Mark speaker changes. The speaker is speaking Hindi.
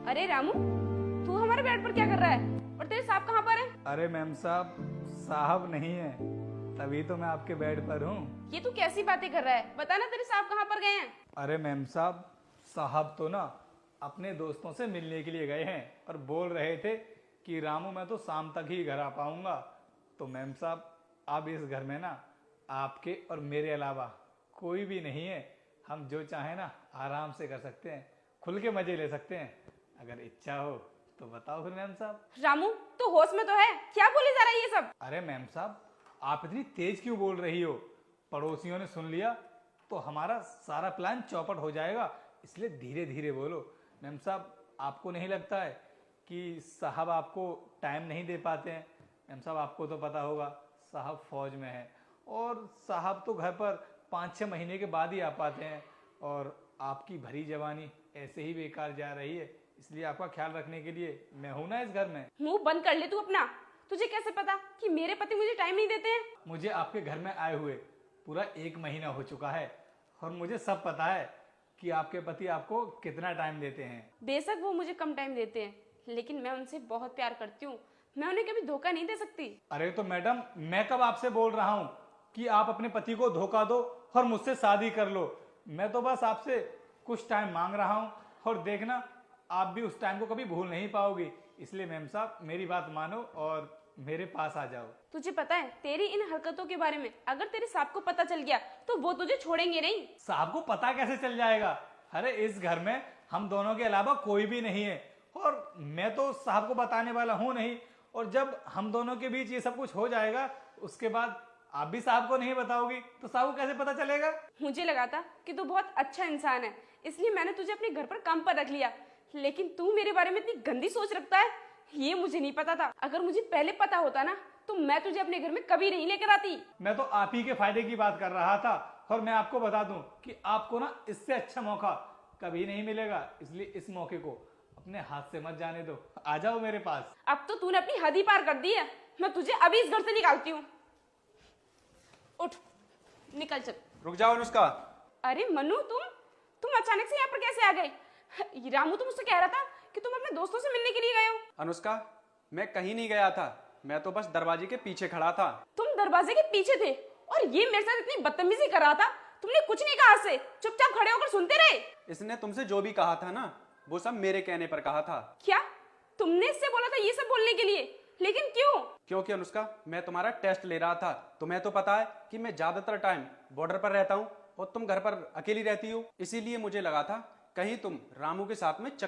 Speaker 1: अरे रामू, तू हमारे बेड पर क्या कर रहा है? और तेरे साहब कहाँ पर है?
Speaker 2: अरे मैम साहब, साहब नहीं है, तभी तो मैं आपके बेड पर हूँ।
Speaker 1: ये तू कैसी बातें कर रहा है? बता ना तेरे साहब कहाँ पर गए हैं?
Speaker 2: अरे मैम साहब, साहब तो ना अपने दोस्तों से मिलने के लिए गए हैं और बोल रहे थे कि रामू मैं तो शाम तक ही घर आ पाऊंगा। तो मैम साहब, अब इस घर में ना आपके और मेरे अलावा कोई भी नहीं है। हम जो चाहे ना आराम से कर सकते हैं, खुल के मजे ले सकते हैं। अगर इच्छा हो तो बताओ फिर मैम साहब।
Speaker 1: रामू, तू होश में तो है? क्या बोले जा रहा है ये सब?
Speaker 2: अरे मैम साहब, आप इतनी तेज क्यों बोल रही हो? पड़ोसियों ने सुन लिया तो हमारा सारा प्लान चौपट हो जाएगा, इसलिए धीरे धीरे बोलो। मैम साहब, आपको नहीं लगता है कि साहब आपको टाइम नहीं दे पाते हैं? मैम साहब, आपको तो पता होगा साहब फौज में है और साहब तो घर पर 5-6 महीने के बाद ही आ पाते हैं। और आपकी भरी जवानी ऐसे ही बेकार जा रही है, इसलिए आपका ख्याल रखने के लिए मैं हूं ना इस घर में।
Speaker 1: मुंह बंद कर ले तू अपना। तुझे कैसे पता कि मेरे पति मुझे टाइम नहीं देते हैं?
Speaker 2: मुझे आपके घर में आए हुए पूरा 1 महीना हो चुका है और मुझे सब पता है कि आपके पति आपको कितना टाइम देते हैं।
Speaker 1: बेशक वो मुझे कम टाइम देते हैं, लेकिन मैं उनसे बहुत प्यार करती हूँ। मैं उन्हें कभी धोखा नहीं दे सकती।
Speaker 2: अरे तो मैडम, मैं कब आपसे बोल रहा हूँ कि आप अपने पति को धोखा दो और मुझसे शादी कर लो? मैं तो बस आपसे कुछ टाइम मांग रहा हूँ और देखना, आप भी उस टाइम को कभी भूल नहीं पाओगी। इसलिए मैम साहब, मेरी बात मानो और मेरे पास आ जाओ।
Speaker 1: तुझे पता है, तेरी इन हरकतों के बारे में अगर तेरे साहब को पता चल गया तो वो तुझे छोड़ेंगे नहीं।
Speaker 2: साहब को पता कैसे चल जाएगा? अरे इस घर में हम दोनों के अलावा कोई भी नहीं है और मैं तो साहब को बताने वाला हूँ नहीं। और जब हम दोनों के बीच ये सब कुछ हो जाएगा, उसके बाद आप भी साहब को नहीं बताओगी तो साहब को कैसे पता चलेगा?
Speaker 1: मुझे लगा था कि तू बहुत अच्छा इंसान है, इसलिए मैंने तुझे अपने घर पर काम पर रख लिया। लेकिन तू मेरे बारे में इतनी गंदी सोच रखता है, ये मुझे नहीं पता था। अगर मुझे पहले पता होता ना तो मैं तुझे अपने घर में कभी नहीं लेकर आती।
Speaker 2: मैं तो आप ही के फायदे की बात कर रहा था और मैं आपको बता दूं कि आपको ना इससे अच्छा मौका कभी नहीं मिलेगा। इसलिए इस मौके को अपने हाथ से मत जाने दो, आ जाओ मेरे पास।
Speaker 1: अब तो तूने अपनी हद ही पार कर दी है। मैं तुझे अभी इस घर से निकालती हूँ। उठ, निकल चल।
Speaker 3: रुक जाओ अनुष्का।
Speaker 1: अरे मनु, तुम अचानक से यहाँ पर कैसे आ गए? रामू तो मुझसे कह रहा था कि तुम अपने दोस्तों से मिलने के लिए गए हो।
Speaker 3: अनुष्का, मैं कहीं नहीं गया था, मैं तो बस दरवाजे के पीछे खड़ा था।
Speaker 1: तुम दरवाजे के पीछे थे और ये मेरे साथ इतनी बदतमीजी कर रहा था? तुमने कुछ नहीं कहा से, चुपचाप खड़े होकर सुनते रहे।
Speaker 3: इसने तुमसे जो भी कहा था ना, वो सब मेरे कहने पर कहा था।
Speaker 1: क्या तुमने इससे बोला था ये सब बोलने के लिए? लेकिन क्यों?
Speaker 3: क्योंकि अनुष्का, मैं तुम्हारा टेस्ट ले रहा था। तुम्हें तो पता है कि मैं ज्यादातर टाइम बॉर्डर पर रहता हूँ और तुम घर पर अकेली रहती हो, इसीलिए मुझे लगा था कहीं तुम रामू के साथ में